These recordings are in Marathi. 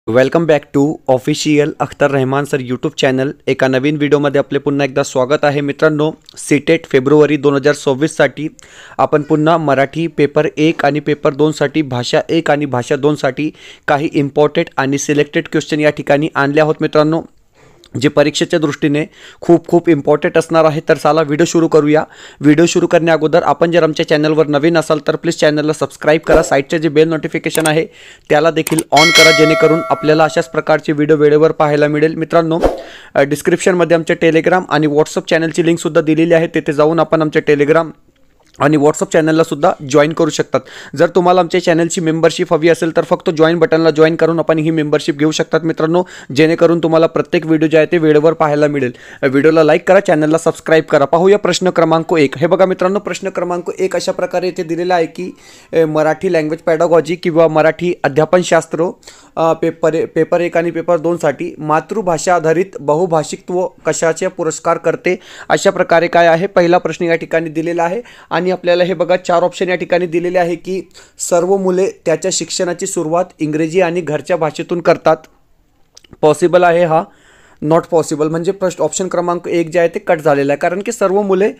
Welcome back to official Akhtar Rahman sir YouTube channel. एका नवीन व्हिडिओमध्ये आपले पुन्हा एकदा स्वागत आहे. मित्रांनो, सीटेट फेब्रुवारी 2024साठी आपण पुन्हा मराठी पेपर 1 आणि पेपर 2साठी भाषा 1 आणि भाषा 2साठी काही इम्पॉर्टंट आणि सिलेक्टेड क्वेश्चन या ठिकाणी आणले आहोत. मित्रांनो, जे परीक्षेच्या दृष्टीने खूप इम्पॉर्टंट असणार आहे. तर चला व्हिडिओ सुरू करूया. व्हिडिओ सुरू करण्या अगोदर आपण जर आमच्या चॅनलवर नवीन असाल तर प्लीज चॅनलला सबस्क्राईब करा. साईडचे जे बेल नोटिफिकेशन आहे त्याला देखील ऑन करा, जेणेकरून आपल्याला अशाच प्रकारचे व्हिडिओ वेळेवर पाहायला मिळेल. मित्रांनो, डिस्क्रिप्शनमध्ये आमच्या टेलिग्राम आणि व्हॉट्सअप चॅनलची लिंकसुद्धा दिलेली आहे. तिथे जाऊन आपण आमच्या टेलिग्राम आणि व्हॉट्सअप चॅनलला सुद्धा जॉईन करू शकतात. जर तुम्हाला आमच्या चॅनलची मेंबरशिप हवी असेल तर फक्त जॉईन बटनला जॉईन करून आपण ही मेंबरशिप घेऊ शकतात. मित्रांनो, जेणेकरून तुम्हाला प्रत्येक व्हिडिओ जे आहे ते वेळेवर पाहायला मिळेल. व्हिडिओला लाईक करा, चॅनलला सबस्क्राईब करा. पाहूया प्रश्न क्रमांक 1. हे बघा मित्रांनो, प्रश्न क्रमांक 1 अशा प्रकारे इथे दिलेला आहे की मराठी लँग्वेज पॅडागॉजी किंवा मराठी अध्यापनशास्त्र पेपर 1 आणि पेपर 2साठी मातृभाषा आधारित बहुभाषिकत्व कशाचे पुरस्कार करते, अशा प्रकारे काय आहे. पहिला प्रश्न या ठिकाणी दिलेला आहे आणि आपल्याला हे बघा 4 ऑप्शन या ठिकाणी दिलेले आहे की सर्व मुले त्याच्या शिक्षणाची सुरुवात इंग्रजी आणि घरच्या भाषेतून करतात. पॉसिबल आहे हा, नॉट पॉसिबल. म्हणजे प्रश्न ऑप्शन क्रमांक 1 जे आहे ते कट झालेला आहे, कारण की सर्व मुले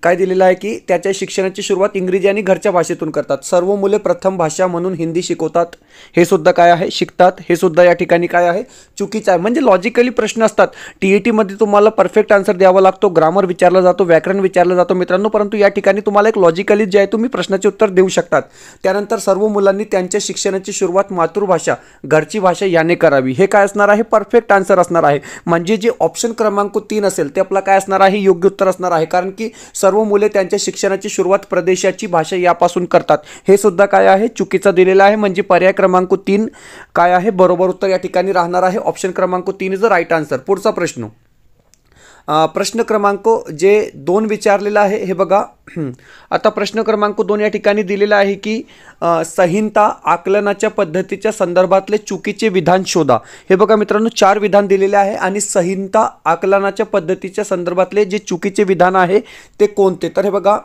काय दिलेलं आहे की त्याच्या शिक्षणाची सुरुवात इंग्रजी आणि घरच्या भाषेतून करतात. सर्व मुले प्रथम भाषा म्हणून हिंदी शिकवतात, हे सुद्धा काय आहे, शिकतात. हे सुद्धा या ठिकाणी काय आहे, चुकीचं आहे. म्हणजे लॉजिकली प्रश्न असतात. TETमध्ये तुम्हाला परफेक्ट आन्सर द्यावा लागतो, ग्रामर विचारला जातो, व्याकरण विचारलं जातो मित्रांनो, परंतु या ठिकाणी तुम्हाला एक लॉजिकली जे आहे तुम्ही प्रश्नाचे उत्तर देऊ शकतात. त्यानंतर सर्व मुलांनी त्यांच्या शिक्षणाची सुरुवात मातृभाषा घरची भाषा याने करावी, हे काय असणार आहे, परफेक्ट आन्सर असणार आहे. म्हणजे जे ऑप्शन क्रमांक 3 असेल ते आपला काय असणार आहे, योग्य उत्तर असणार आहे. कारण की सर्व मुले त्यांच्या शिक्षणाची सुरुवात प्रदेशाची भाषा यापासून करतात, हे सुद्धा काय आहे, चुकीचं दिलेलं आहे. म्हणजे पर्याय क्रमांक 3 काय आहे, बरोबर उत्तर या ठिकाणी राहणार आहे. ऑप्शन क्रमांक 3 इज द राईट आन्सर. पुढचा प्रश्न, प्रश्न क्रमांक जे 2 विचारलेला आहे. हे बघा, आता प्रश्न क्रमांक 2 या ठिकाणी दिलेला आहे की संहिता आकलनाच्या पद्धतीच्या संदर्भातले चुकीचे विधान शोधा. हे बघा मित्रांनो, 4 विधान दिलेले आहे आणि संहिता आकलनाच्या पद्धतीच्या संदर्भातले जे चुकीचे विधान आहे ते कोणते. तर हे बघा,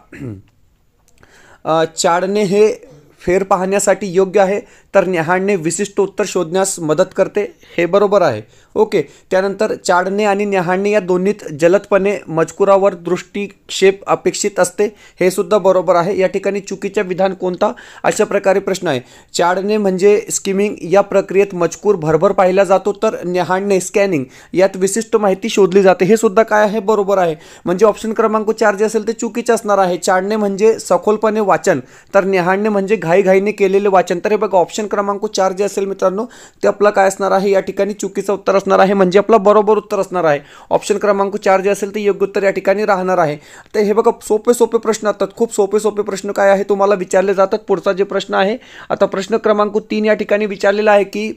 चाडणे हे फेर पाहण्यासाठी योग्य आहे, तर न्याहाळणे विशिष्ट उत्तर शोधण्यास मदत करते, हे बरोबर आहे. ओके. त्यानंतर चाडणे आणि न्याहाळणे या दोन्हीत जलदपणे मजकुरावर दृष्टिक्षेप अपेक्षित असते, हे सुद्धा बरोबर आहे. या ठिकाणी चुकीचे विधान कोणता, अशा प्रकारे प्रश्न आहे. चाडणे म्हणजे स्किमिंग, या प्रक्रियेत मजकूर भरभर पाहिला जातो, तर न्याहाळणे स्कॅनिंग, यात विशिष्ट माहिती शोधली जाते, हे सुद्धा काय आहे, बरोबर आहे. म्हणजे ऑप्शन क्रमांक 4 जे असेल ते चुकीचे असणार आहे. चाडणे म्हणजे सखोलपणे वाचन, तर न्याहाळणे म्हणजे घाईघाईने केलेले वाचन. तर हे बघा, ऑप्शन क्रमांक 4 जे असेल मित्रांनो ते आपला काय असणार आहे, या ठिकाणी चुकीचं उत्तर असणार आहे. म्हणजे आपला बरोबर उत्तर असणार आहे. ऑप्शन क्रमांक 4 जे असेल ते योग्य उत्तर या ठिकाणी राहणार आहे. तर हे बघा, सोपे प्रश्न असतात, खूप सोपे प्रश्न काय आहे तुम्हाला विचारले जातात. पुढचा जे प्रश्न आहे, आता प्रश्न क्रमांक 3 या ठिकाणी विचारलेला आहे की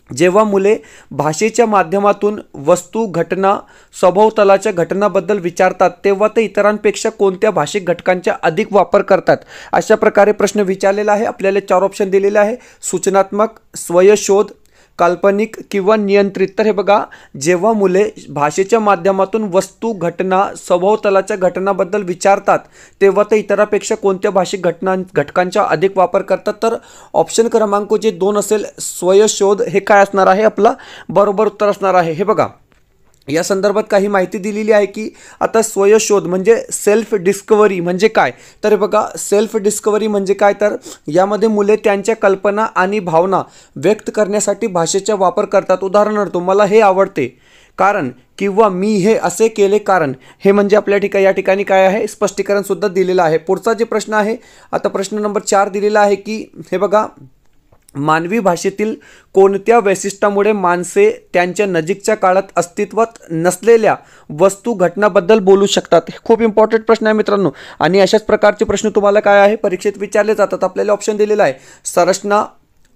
जेव्हा मुले भाषेच्या माध्यमातून वस्तू, घटना, सभोवतालाच्या घटनाबद्दल विचारतात तेव्हा ते इतरांपेक्षा कोणत्या भाषिक घटकांचा अधिक वापर करतात, अशा प्रकारे प्रश्न विचारलेला आहे. आपल्याला 4 ऑप्शन दिलेले आहे, सूचनात्मक, स्वयंशोध, काल्पनिक किंवा नियंत्रित. तर हे बघा, जेव्हा मुले भाषेच्या माध्यमातून वस्तू, घटना, सभोवतालाच्या घटनाबद्दल विचारतात तेव्हा ते इतरांपेक्षा कोणत्या भाषिक घटकांचा अधिक वापर करतात, तर ऑप्शन क्रमांक जे 2 असेल, स्वयंशोध, हे काय असणार आहे, आपला बरोबर उत्तर असणार आहे. हे बघा, या संदर्भात काही माहिती दिलेली आहे की आता स्वयंशोध म्हणजे सेल्फ डिस्कवरी म्हणजे काय. तर बघा, सेल्फ डिस्कवरी म्हणजे काय, तर यामध्ये मुले त्यांच्या कल्पना आणि भावना व्यक्त करण्यासाठी भाषेचा वापर करतात. उदाहरणार्थ, मला हे आवडते कारण, किंवा मी हे असे केले कारण, हे म्हणजे आपल्या या ठिकाणी काय आहे, स्पष्टीकरण सुद्धा दिलेलं आहे. पुढचा जे प्रश्न आहे, आता प्रश्न नंबर 4 दिलेला आहे की हे बघा, मानवी भाषेतील कोणत्या वैशिष्ट्यामुळे माणसे त्यांच्या नजीकच्या काळात अस्तित्वात नसलेल्या वस्तू, घटनाबद्दल बोलू शकतात. खूप इम्पॉर्टंट प्रश्न आहे मित्रांनो, आणि अशाच प्रकारचे प्रश्न तुम्हाला काय आहे, परीक्षेत विचारले जातात. आपल्याला ऑप्शन दिलेला आहे, संरचना,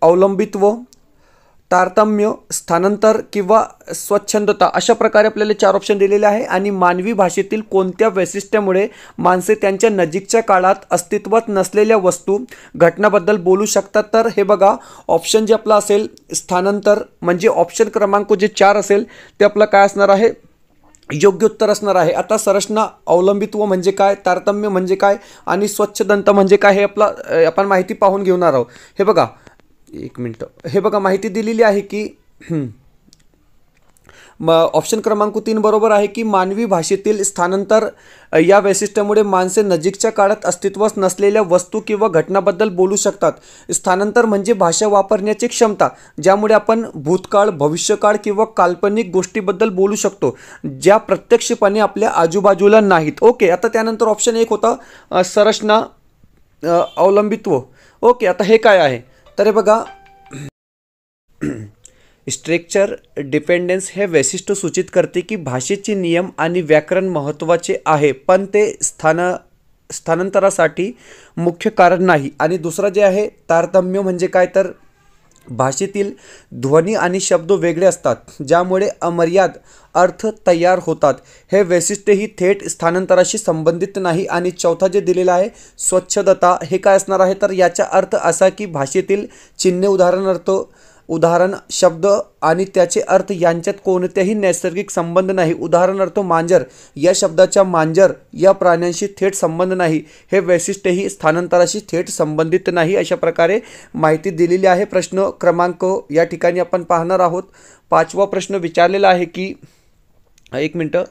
अवलंबित्व, तारतम्य, स्थानांतर किंवा स्वच्छंदता, अशा प्रकारे आपल्याला 4 ऑप्शन दिलेले आहे. आणि मानवी भाषेतील कोणत्या वैशिष्ट्यामुळे माणसे त्यांच्या नजीकच्या काळात अस्तित्वात नसलेल्या वस्तू, घटनाबद्दल बोलू शकतात, तर हे बघा, ऑप्शन जे आपला असेल स्थानांतर, म्हणजे ऑप्शन क्रमांक जे 4 असेल ते आपलं काय असणार आहे, योग्य उत्तर असणार आहे. आता संरचना, अवलंबित्व म्हणजे काय, तारतम्य म्हणजे काय आणि स्वच्छंदता म्हणजे काय, हे आपण माहिती पाहून घेणार आहोत. हे बघा, एक मिनटं, हे बघा, माहिती दिलेली आहे की ऑप्शन क्रमांक 3 बरोबर आहे की मानवी भाषेतील स्थानांतर या वैशिष्ट्यामुळे माणसे नजीकच्या काळात अस्तित्वास नसलेल्या वस्तू किंवा घटनाबद्दल बोलू शकतात. स्थानांतर म्हणजे भाषा वापरण्याची क्षमता, ज्यामुळे आपण भूतकाळ, भविष्यकाळ किंवा काल्पनिक गोष्टीबद्दल बोलू शकतो ज्या प्रत्यक्षपणे आपल्या आजूबाजूला नाहीत. ओके, आता त्यानंतर ऑप्शन 1 होता संरचना अवलंबित्व. ओके, आता हे काय आहे तर हे बघा, स्ट्रक्चर डिपेंडन्स हे वैशिष्ट्य सूचित करते की भाषेचे नियम आणि व्याकरण महत्त्वाचे आहे, पण ते स्थानांतरासाठी मुख्य कारण नाही. आणि दुसरं जे आहे तारतम्य म्हणजे काय तर भाषेतील ध्वनी आणि शब्द वेगळे असतात, ज्यामुळे अमर्याद अर्थ तयार होतात. हे वैशिष्ट्य ही थेट स्थानांतराशी संबंधित नाही. आणि चौथा जे दिलेला आहे स्वच्छता, हे काय असणार आहे तर याचा अर्थ असा की भाषेतील चिन्हे, उदाहरण शब्द आणि त्याचे अर्थ यांच्यात कोणत्याही नैसर्गिक संबंध नाही. उदाहरणार्थ मांजर या शब्दाचा मांजर या प्राण्यांशी थेट संबंध नाही. हे वैशिष्ट्यही स्थानांतराशी थेट संबंधित नाही. अशा प्रकारे माहिती दिलेली आहे. प्रश्न क्रमांक या ठिकाणी आपण पाहणार आहोत. 5वा प्रश्न विचारलेला आहे की, एक मिनटं,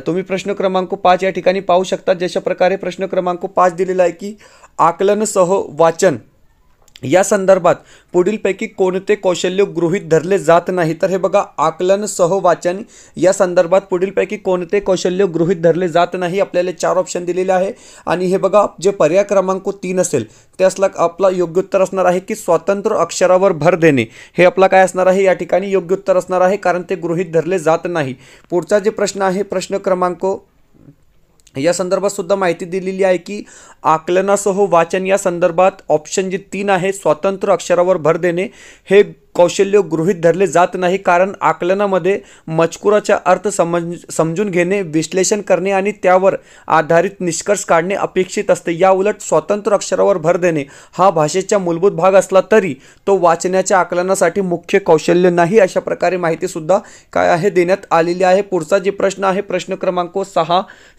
तुम्ही प्रश्न क्रमांक 5 या ठिकाणी पाहू शकता. जशा प्रकारे प्रश्न क्रमांक 5 दिलेला आहे की आकलनसह वाचन या संदर्भात पुढीलपैकी कोणते कौशल्य गृहीत धरले जात नाही. तर हे बघा, आकलनसह वाचन या संदर्भात पुढीलपैकी कोणते कौशल्य गृहीत धरले जात नाही. आपल्याला 4 ऑप्शन दिलेले आहे. आणि हे बघा, जे पर्याय क्रमांक 3 असेल त्यासला आपला योग्य उत्तर असणार आहे की स्वतंत्र अक्षरावर भर देणे. हे आपला काय असणार आहे या ठिकाणी योग्य उत्तर असणार आहे, कारण ते गृहीत धरले जात नाही. पुढचा जे प्रश्न आहे प्रश्न क्रमांक या संदर्भात सुद्धा माहिती दिलेली आहे की आकलनासह वाचन या संदर्भात ऑप्शन जे 3 आहे स्वतंत्र अक्षरावर भर देणे हे कौशल्य गृहीत धरले जात नाही, कारण आकलनामध्ये मजकुराचा अर्थ समजून घेणे, विश्लेषण करणे आणि त्यावर आधारित निष्कर्ष काढणे अपेक्षित असते. या उलट स्वतंत्र अक्षरावर भर देणे हा भाषेचा मूलभूत भाग असला तरी तो वाचनाच्या आकलनासाठी मुख्य कौशल्य नाही. अशा प्रकारे माहिती सुद्धा काय आहे देण्यात आलेली आहे. पुढचा जे प्रश्न आहे प्रश्न क्रमांक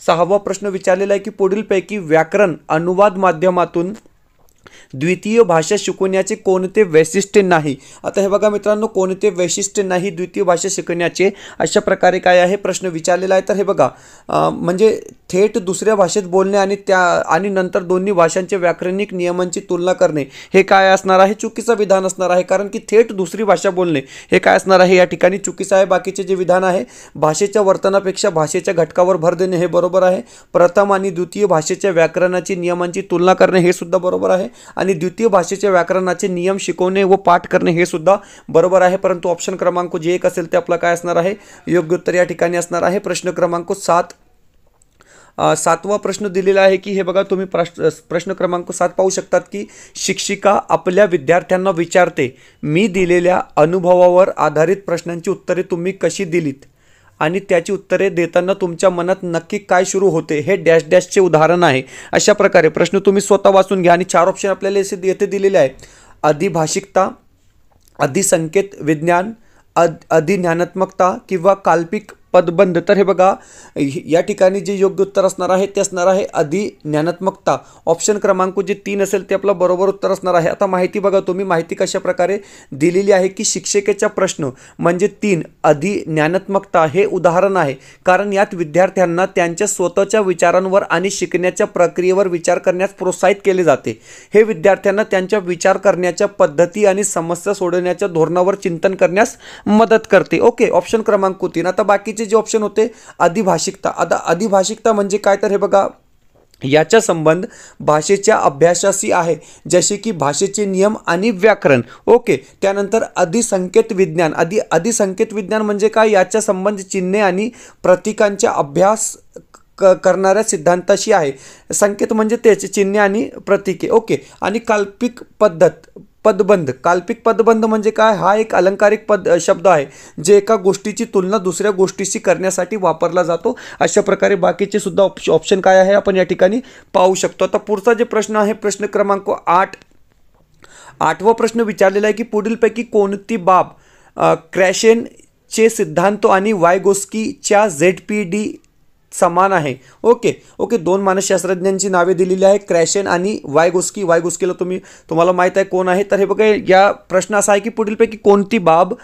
6वा प्रश्न विचारलेला आहे की पुढीलपैकी व्याकरण अनुवाद माध्यमातून द्वितीय भाषा शिकवण्याचे कोणते वैशिष्ट्य नाही. आता हे बघा मित्रांनो, कोणते वैशिष्ट्य नाही द्वितीय भाषा शिकवण्याचे, अशा प्रकारे काय आहे प्रश्न विचारलेला आहे. तर हे बघा, म्हणजे थेट दुसऱ्या भाषेत बोलणे आणि नंतर दोन्ही भाषांच्या व्याकरणिक नियमांची तुलना करणे हे काय असणार आहे, चुकीचं विधान असणार आहे. कारण की थेट दुसरी भाषा बोलणे हे काय असणार आहे या ठिकाणी चुकीचं आहे. बाकीचे जे विधान आहे भाषेच्या वर्तनापेक्षा भाषेच्या घटकावर भर देणे हे बरोबर आहे. प्रथम आणि द्वितीय भाषेच्या व्याकरणाची नियमांची तुलना करणे हे सुद्धा बरोबर आहे. आणि द्वितीय भाषेच्या व्याकरणाचे नियम शिकवणे व पाठ करणे हे सुद्धा बरोबर आहे. परंतु ऑप्शन क्रमांक जे 1 असेल ते आपला काय असणार आहे योग्य उत्तर या ठिकाणी असणार आहे. प्रश्न क्रमांक 7वा प्रश्न दिलेला आहे की हे बघा, तुम्ही प्रश्न क्रमांक 7 पाहू शकतात की शिक्षिका आपल्या विद्यार्थ्यांना विचारते, मी दिलेल्या अनुभवावर आधारित प्रश्नांची उत्तरे तुम्ही कशी दिलीत आणि त्याची उत्तरे देताना तुमच्या मनात नक्की काय सुरू होते, हे डॅश डॅशचे उदाहरण आहे. अशा प्रकारे प्रश्न तुम्ही स्वतः वाचून घ्या. आणि 4 ऑप्शन आपल्याला येथे दिलेले आहे. अधिभाषिकता, अधिसंकेत विज्ञान, अधिज्ञानात्मकता किंवा काल्पिक पदबंध. तर हे बघा, या ठिकाणी जे योग्य उत्तर असणार आहे ते असणार आहे अधिज्ञानात्मकता. ऑप्शन क्रमांक जे 3 असेल ते आपलं बरोबर उत्तर असणार आहे. आता माहिती बघा तुम्ही, माहिती कशा प्रकारे दिलेली आहे की शिक्षकेचा प्रश्न म्हणजे 3 अधिज्ञानात्मकता हे उदाहरण आहे, कारण यात विद्यार्थ्यांना त्यांच्या स्वतःच्या विचारांवर आणि शिकण्याच्या प्रक्रियेवर विचार करण्यास प्रोत्साहित केले जाते. हे विद्यार्थ्यांना त्यांच्या विचार करण्याच्या पद्धती आणि समस्या सोडवण्याच्या धोरणावर चिंतन करण्यास मदत करते. ओके, ऑप्शन क्रमांक 3. आता बाकीचे जे ऑप्शन होते अधिभाषिकता. आता अधिभाषिकता म्हणजे काय तर हे बघा, याचा संबंध भाषेच्या अभ्यासाशी आहे, जसे की भाषेचे नियम आणि व्याकरण. ओके, त्यानंतर अधिसंकेत विज्ञान. अधिसंकेत विज्ञान म्हणजे काय, याचा संबंध चिन्हे आणि प्रतीकांचा अभ्यास करणाऱ्या सिद्धांताशी आहे. संकेत म्हणजे त्याचे चिन्हे आणि प्रतीके. ओके, आणि काल्पिक पदबंध. काल्पिक पदबंध म्हणजे काय, हा एक अलंकारिक शब्द आहे जे एका गोष्टीची तुलना दुसऱ्या गोष्टीशी करण्यासाठी वापरला जातो. अशा प्रकारे बाकीचे सुद्धा ऑप्शन काय आहे आपण या ठिकाणी पाहू शकतो. आता पुढचा जे प्रश्न आहे प्रश्न क्रमांक 8वा प्रश्न विचारलेला आहे की पुढीलपैकी कोणती बाब क्रॅशेनचे सिद्धांत आणि वायगोस्कीच्या ZPD समान आहे. ओके, दोन मानसशास्त्रज्ञांची नावे दिलेली आहे, क्रॅशन आणि वायगोस्की. वायगोस्कीला तुम्हाला माहीत आहे कोण आहे. तर हे बघा, या प्रश्न असा आहे की पुढीलपैकी कोणती बाब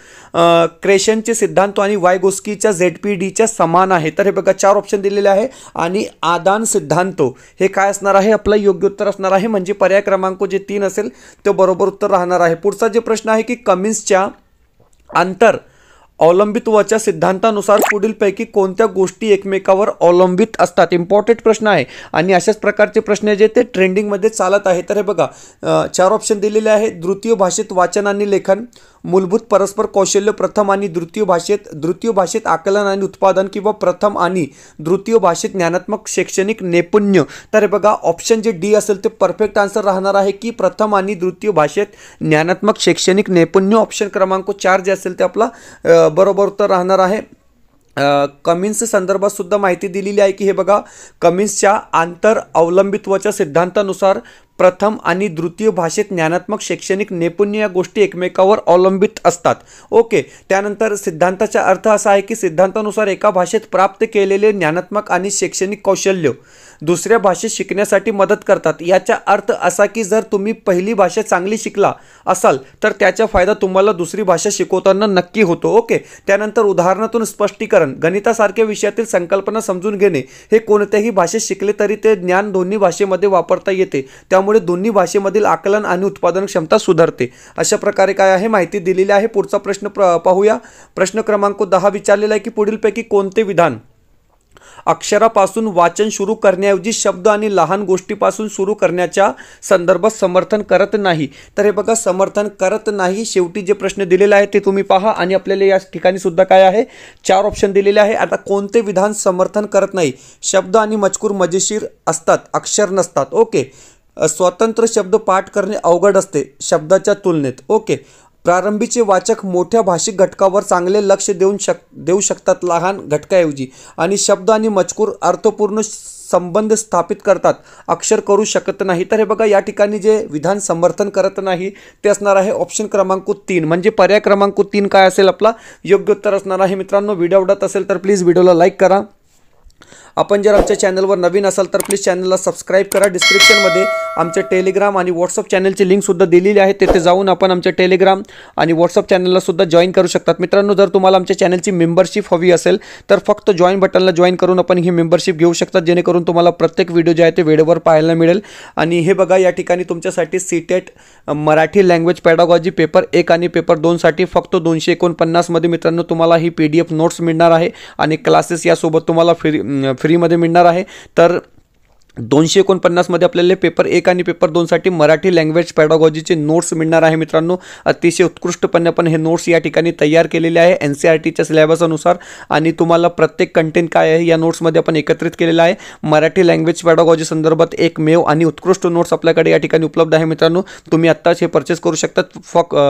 क्रॅशनचे सिद्धांत आणि वायगोस्कीच्या ZPDच्या समान आहे. तर हे बघा 4 ऑप्शन दिलेले आहे आणि आदान सिद्धांत हे काय असणार आहे, आपलं योग्य उत्तर असणार आहे. म्हणजे पर्याय क्रमांक जे 3 असेल तो बरोबर उत्तर राहणार आहे. पुढचा जे प्रश्न आहे की कमिन्सच्या आंतर अवलंबित्वाच्या सिद्धांतानुसार पुढीलपैकी कोणत्या गोष्टी एकमेकावर अवलंबित असतात. इम्पॉर्टंट प्रश्न आहे आणि अशाच प्रकारचे प्रश्न जे ते ट्रेंडिंगमध्ये चालत आहे. तर हे बघा 4 ऑप्शन दिलेले आहे. द्वितीय भाषेत वाचन आणि लेखन, मूलभूत परस्पर कौशल्य प्रथम आणि द्वितीय भाषेत आकलन आणि उत्पादन, किंवा प्रथम आणि द्वितीय भाषेत ज्ञानात्मक शैक्षणिक नैपुण्य. तर हे बघा ऑप्शन जे डी असेल ते परफेक्ट आन्सर राहणार आहे की प्रथम आणि द्वितीय भाषेत ज्ञानात्मक शैक्षणिक नैपुण्य. ऑप्शन क्रमांक 4 जे असेल ते आपला बरोबर उत्तर राहणार आहे. कमिन्स संदर्भात सुद्धा माहिती दिलेली आहे की हे बघा, कमिन्सच्या आंतर अवलंबित्वाच्या सिद्धांतानुसार प्रथम आणि द्वितीय भाषेत ज्ञानात्मक शैक्षणिक नैपुण्य या गोष्टी एकमेकावर अवलंबित असतात. ओके, त्यानंतर सिद्धांताचा अर्थ असा आहे की सिद्धांतानुसार एका भाषेत प्राप्त केलेले ज्ञानात्मक आणि शैक्षणिक कौशल्य दुसऱ्या भाषेत शिकण्यासाठी मदत करतात. याचा अर्थ असा की जर तुम्ही पहिली भाषा चांगली शिकला असाल तर त्याचा फायदा तुम्हाला दुसरी भाषा शिकवताना नक्की होतो. ओके, त्यानंतर उदाहरणातून स्पष्टीकरण, गणितासारख्या विषयातील संकल्पना समजून घेणे. हे कोणत्याही भाषेत शिकले तरी ते ज्ञान दोन्ही भाषेमध्ये वापरता येते, त्यामुळे दोन्ही भाषेमधील आकलन आणि उत्पादन क्षमता सुधारते. अशा प्रकारे काय आहे माहिती दिलेली आहे. पुढचा प्रश्न पाहूया. प्रश्न क्रमांक 10 विचारलेला आहे की पुढीलपैकी कोणते विधान अक्षरापासून वाचन सुरू करण्याऐवजी शब्द आणि लहान गोष्टीपासून सुरू करण्याच्या संदर्भात समर्थन करत नाही. तर हे बघा, समर्थन करत नाही. शेवटी जे प्रश्न दिलेले आहे ते तुम्ही पहा आणि आपल्याला या ठिकाणी सुद्धा काय आहे 4 ऑप्शन दिलेले आहे. आता कोणते विधान समर्थन करत नाही? शब्द आणि मजकूर मजेशीर असतात, अक्षर नसतात. ओके, स्वतंत्र शब्द पाठ करणे अवघड असते शब्दाच्या तुलनेत. ओके, प्रारंभीचे वाचक मोठ्या भाषिक घटकावर चांगले लक्ष देऊ शकतात लहान घटकाऐवजी, आणि शब्द आणि मजकूर अर्थपूर्ण संबंध स्थापित करतात, अक्षर करू शकत नाही. तर हे बघा, या ठिकाणी जे विधान समर्थन करत नाही ते असणार आहे ऑप्शन क्रमांक 3. म्हणजे पर्याय क्रमांक 3 काय असेल आपला योग्य उत्तर असणार आहे. मित्रांनो, व्हिडिओ आवडत असेल तर प्लीज व्हिडिओला लाईक करा. आपण जर आमच्या चॅनलवर नवीन असाल तर प्लीज चॅनलला सबस्क्राईब करा. डिस्क्रिप्शनमध्ये आमच्या टेलिग्राम आणि व्हॉट्सअप चॅनलची लिंकसुद्धा दिलेली आहे. तेथे जाऊन आपण आमच्या टेलिग्राम आणि व्हॉट्सअप चॅनलला सुद्धा जॉईन करू शकतात. मित्रांनो, जर तुम्हाला आमच्या चॅनलची मेंबरशिप हवी असेल तर फक्त जॉईन बटनला जॉईन करून आपण ही मेंबरशिप घेऊ शकतात, जेणेकरून तुम्हाला प्रत्येक व्हिडिओ जे आहे ते वेळेवर पाहायला मिळेल. आणि हे बघा, या ठिकाणी तुमच्यासाठी सीटेट मराठी लँग्वेज पॅडागॉजी पेपर 1 आणि पेपर 2 साठी फक्त 249 मध्ये मित्रांनो तुम्हाला ही PDF नोट्स मिळणार आहे आणि क्लासेस यासोबत तुम्हाला फ्रीमध्ये मिळणार आहे. तर 249 मध्ये आपल्याला पेपर 1 आणि पेपर 2 साठी मराठी लँग्वेज पॅडागॉजीचे नोट्स मिळणार आहे. मित्रांनो, अतिशय उत्कृष्टपणे आपण हे नोट्स या ठिकाणी तयार केलेले आहे NCERTच्या सिलेबसनुसार, आणि तुम्हाला प्रत्येक कंटेंट काय आहे या नोट्समध्ये आपण एकत्रित केलेला आहे. मराठी लँग्वेज पॅडागॉजी संदर्भात एकमेव आणि उत्कृष्ट नोट्स आपल्याकडे या ठिकाणी उपलब्ध आहे. मित्रांनो, तुम्ही आत्ताच हे परचेस करू शकता.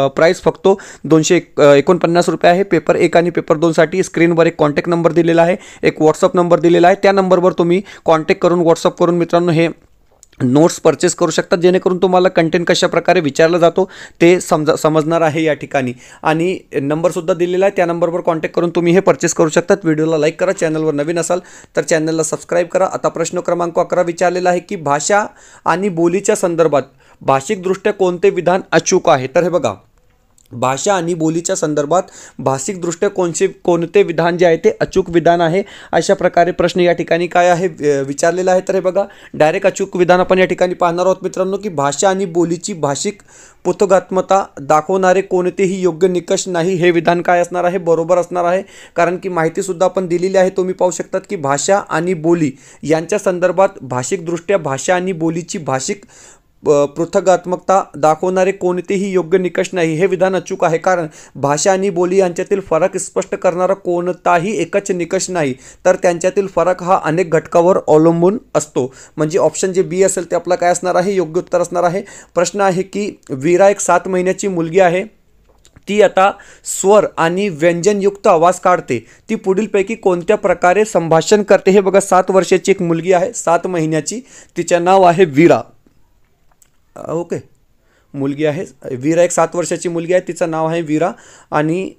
प्राइस फक्त 249 रुपये आहे. पेपर 1 आणि पेपर 2 साठी स्क्रीनवर एक कॉन्टॅक्ट नंबर दिलेला आहे, एक व्हॉट्सअप नंबर दिलेला आहे. त्या नंबरवर तुम्ही कॉन्टॅक्ट करून व्हॉट्सअप करून मित्रांनो हे नोट्स परचेस करू शकतात, जेणेकरून तुम्हाला कंटेंट कशा प्रकारे विचारला जातो ते समजणार आहे या ठिकाणी. आणि नंबरसुद्धा दिलेला आहे, त्या नंबरवर कॉन्टॅक्ट करून तुम्ही हे परचेस करू शकतात. व्हिडिओला लाईक करा, चॅनलवर नवीन असाल तर चॅनलला सबस्क्राईब करा. आता प्रश्न क्रमांक 11 विचारलेला आहे की भाषा आणि बोलीच्या संदर्भात भाषिकदृष्ट्या कोणते विधान अचूक आहे? तर हे बघा, भाषा आणि बोलीच्या संदर्भात भाषिकदृष्ट्या कोणते विधान जे आहे ते अचूक विधान आहे. अशा प्रकारे प्रश्न या ठिकाणी काय आहे विचारलेला आहे. तर हे बघा, डायरेक्ट अचूक विधान आपण या ठिकाणी पाहणार आहोत मित्रांनो की भाषा आणि बोलीची भाषिक पुतगात्मता दाखवणारे कोणतेही योग्य निकष नाही. हे विधान काय असणार आहे? बरोबर असणार आहे, कारण की माहितीसुद्धा आपण दिलेली आहे. तुम्ही पाहू शकतात की भाषा आणि बोली यांच्या संदर्भात भाषिकदृष्ट्या भाषा आणि बोलीची भाषिक पृथगात्मकता दाखवणारे कोणतेही योग्य निकष नाही. हे विधान अचूक आहे, कारण भाषा आणि बोली यांच्यातील फरक स्पष्ट करणारा कोणताही एकच निकष नाही, तर त्यांच्यातील फरक हा अनेक घटकावर अवलंबून असतो. म्हणजे ऑप्शन जे बी असेल ते आपला काय असणार आहे? योग्य उत्तर असणार आहे. प्रश्न आहे की वीरा एक 7 महिन्याची मुलगी आहे. ती आता स्वर आणि व्यंजनयुक्त आवाज काढते. ती पुढीलपैकी कोणत्या प्रकारे संभाषण करते? हे बघा, 7 वर्षाची एक मुलगी आहे, 7 महिन्याची. तिचे नाव आहे वीरा. ओके, मुलगी आहे वीरा, एक 7 वर्षाची मुलगी आहे, तिचं नाव आहे वीरा, आणि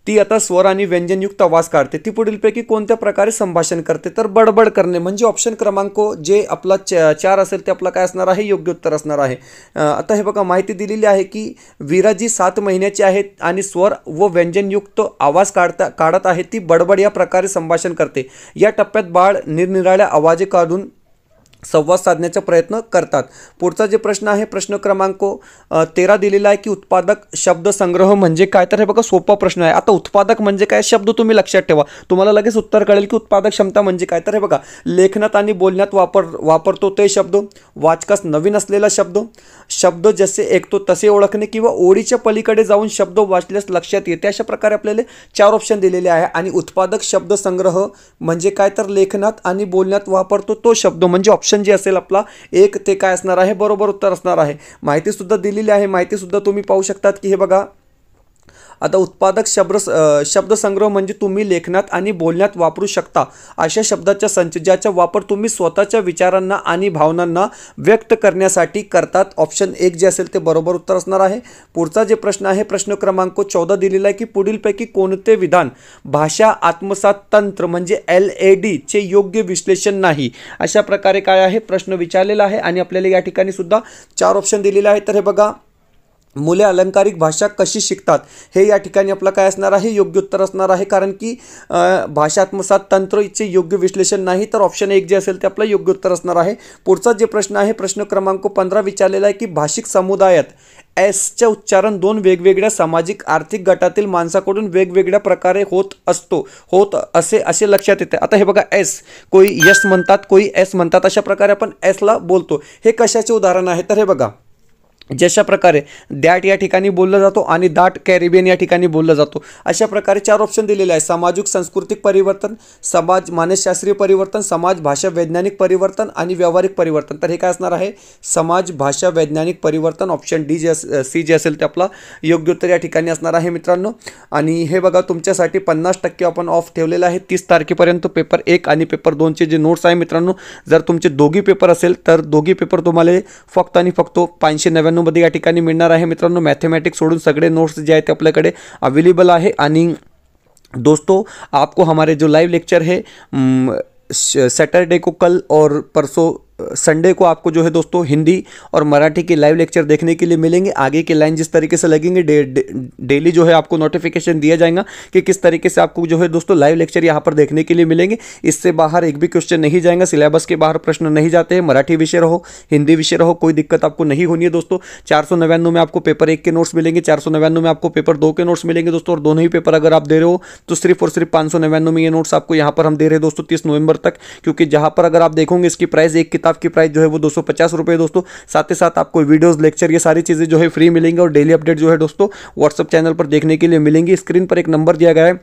ती आता स्वर आणि व्यंजनयुक्त आवाज काढते, ती पुढीलपैकी कोणत्या प्रकारे संभाषण करते, तर बडबड करणे, म्हणजे ऑप्शन क्रमांक जे आपला 4 असेल ते आपला काय असणार आहे, योग्य उत्तर असणार आहे. आता हे बघा माहिती दिलेली आहे की विराजी 7 महिन्याची आहेत आणि स्वर व व्यंजनयुक्त आवाज काढत आहे, ती बडबड या प्रकारे संभाषण करते. या टप्प्यात बाळ निरनिराळ्या आवाजे काढून संवाद साधण्याचा प्रयत्न करतात. पुढचा जे प्रश्न आहे प्रश्न क्रमांक 13 दिलेला आहे की उत्पादक शब्दसंग्रह म्हणजे काय, तर हे बघा सोपा प्रश्न आहे. आता उत्पादक म्हणजे काय शब्द तुम्ही लक्षात ठेवा, तुम्हाला लगेच उत्तर कळेल की उत्पादक क्षमता म्हणजे काय. तर हे बघा लेखनात आणि बोलण्यात वापरतो ते शब्द, वाचकास नवीन असलेला शब्द जसे ऐकतो तसे ओळखणे किंवा ओळीच्या पलीकडे जाऊन शब्द वाचल्यास लक्षात येते. अशा प्रकारे आपल्याला 4 ऑप्शन दिलेले आहे. आणि उत्पादक शब्दसंग्रह म्हणजे काय, तर लेखनात आणि बोलण्यात वापरतो तो शब्द, म्हणजे ऑप्शन जे असेल आपला 1 ते काय असणार आहे, बरोबर उत्तर असणार आहे. माहिती सुद्धा दिलेली आहे, माहिती सुद्धा तुम्ही पाहू शकतात की हे बघा आता उत्पादक शब्दसंग्रह म्हणजे तुम्ही लेखनात आणि बोलण्यात वापरू शकता अशा शब्दाचा संच ज्याचा वापर तुम्ही स्वतःच्या विचारांना आणि भावनांना व्यक्त करण्यासाठी करतात. ऑप्शन 1 जे असेल ते बरोबर उत्तर असणार आहे. पुढचा जे प्रश्न आहे प्रश्न क्रमांक 14 दिलेला आहे की पुढीलपैकी कोणते विधान भाषा आत्मसात तंत्र म्हणजे LAD चे योग्य विश्लेषण नाही. अशा प्रकारे काय आहे प्रश्न विचारलेला आहे आणि आपल्याला या ठिकाणी सुद्धा 4 ऑप्शन दिलेले आहेत. तर हे बघा मुले अलंकारिक भाषा कशी शिकतात हे या ठिकाणी आपलं काय असणार आहे, योग्य उत्तर असणार आहे. कारण की भाषा आत्मसात तंत्रचे योग्य विश्लेषण नाही, तर ऑप्शन 1 जे असेल ते आपलं योग्य उत्तर असणार आहे. पुढचा जे प्रश्न आहे प्रश्न क्रमांक 15 विचारलेला आहे की भाषिक समुदायात एसचे उच्चारण 2 वेगवेगळ्या सामाजिक आर्थिक गटातील माणसाकडून वेगवेगळ्या प्रकारे होत असे लक्षात येते. आता हे बघा एस, कोई यस म्हणतात, कोई एस म्हणतात, अशा प्रकारे आपण एसला बोलतो. हे कशाचे उदाहरण आहे, तर हे बघा जशा प्रकारे दॅट या ठिकाणी बोललं जातो आणि दाट कॅरिबियन या ठिकाणी बोललं जातो. अशा प्रकारे 4 ऑप्शन दिलेले आहे. सामाजिक सांस्कृतिक परिवर्तन, समाज मानसशास्त्रीय परिवर्तन, समाज भाषा वैज्ञानिक परिवर्तन आणि व्यावहारिक परिवर्तन. तर हे काय असणार आहे, समाज भाषा वैज्ञानिक परिवर्तन. ऑप्शन सी जे असेल ते आपला योग्य उत्तर या ठिकाणी असणार आहे मित्रांनो. आणि हे बघा तुमच्यासाठी 50% आपण ऑफ ठेवलेलं आहे 30 तारखेपर्यंत. पेपर 1 आणि पेपर 2चे जे नोट्स आहे मित्रांनो, जर तुमचे दोघी पेपर असेल तर दोघी पेपर तुम्हाला फक्त आणि फक्त 599 मध्ये या ठिकाणी मिळणार आहे मित्रांनो. मॅथमेटिक्स सोडून सगळे नोट्स जे आहेत ते आपल्याकडे अवेलेबल आहे. आणि दोस्तों आपको हमारे जो लाइव लेक्चर है सैटरडे को कल और परसों संडे को आपको जो है दोस्तों हिंदी और मराठी के लाइव लेक्चर देखने के लिए मिलेंगे. आगे के लाइन जिस तरीके से लगेंगे डेली जो है आपको नोटिफिकेशन दिया जाएगा कि किस तरीके से आपको जो है दोस्तों लाइव लेक्चर यहाँ पर देखने के लिए मिलेंगे. इससे बाहर एक भी क्वेश्चन नहीं जाएगा, सिलेबस के बाहर प्रश्न नहीं जाते हैं. मराठी विषय रहो, हिंदी विषय रहो, कोई दिक्कत आपको नहीं होनी है दोस्तों. 499 में आपको पेपर 1 के नोट्स मिलेंगे, 499 में आपको पेपर 2 के नोट्स मिलेंगे दोस्तों. और दोनों ही पेपर अगर आप दे रहे हो तो सिर्फ और सिर्फ 599 में ये नोट्स आपको यहाँ पर हम दे रहे हैं दोस्तों 30 नवंबर तक. क्योंकि जहाँ पर अगर आप देखोगे इसकी प्राइस, एक किताब की प्राइस जो है वो 250 रुपये दोस्तों. साथ ही साथ आपको वीडियोस, लेक्चर, ये सारी चीज़ें जो है फ्री मिलेंगी और डेली अपडेट जो है दोस्तों व्हाट्सअप चैनल पर देखने के लिए मिलेंगी. स्क्रीन पर एक नंबर दिया गया है,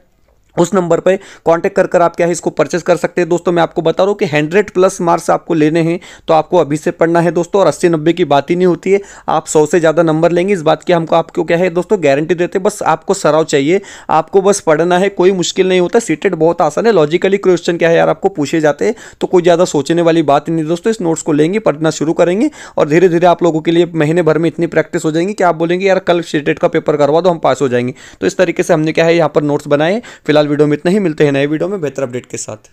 उस नंबर पे कांटेक्ट कर आप क्या है इसको परचेस कर सकते हैं दोस्तों. मैं आपको बता रहा हूँ कि 100+ मार्क्स आपको लेने हैं तो आपको अभी से पढ़ना है दोस्तों. और 80-90 की बात ही नहीं होती है, आप 100 से ज़्यादा नंबर लेंगे, इस बात की आपको क्या है दोस्तों गारंटी देते हैं. बस आपको सराव चाहिए, आपको बस पढ़ना है, कोई मुश्किल नहीं होता. सीटेट बहुत आसान है. लॉजिकली क्वेश्चन क्या है यार आपको पूछे जाते हैं, तो कोई ज़्यादा सोचने वाली बात नहीं दोस्तों. इस नोट्स को लेंगे, पढ़ना शुरू करेंगे और धीरे धीरे आप लोगों के लिए महीने भर में इतनी प्रैक्टिस हो जाएंगी कि आप बोलेंगे यार कल सीटेट का पेपर करवा दो, हम पास हो जाएंगे. तो इस तरीके से हमने क्या है यहाँ पर नोट्स बनाए. फिलहाल वीडियो में इतना ही, मिलते हैं नए वीडियो में बेहतर अपडेट के साथ.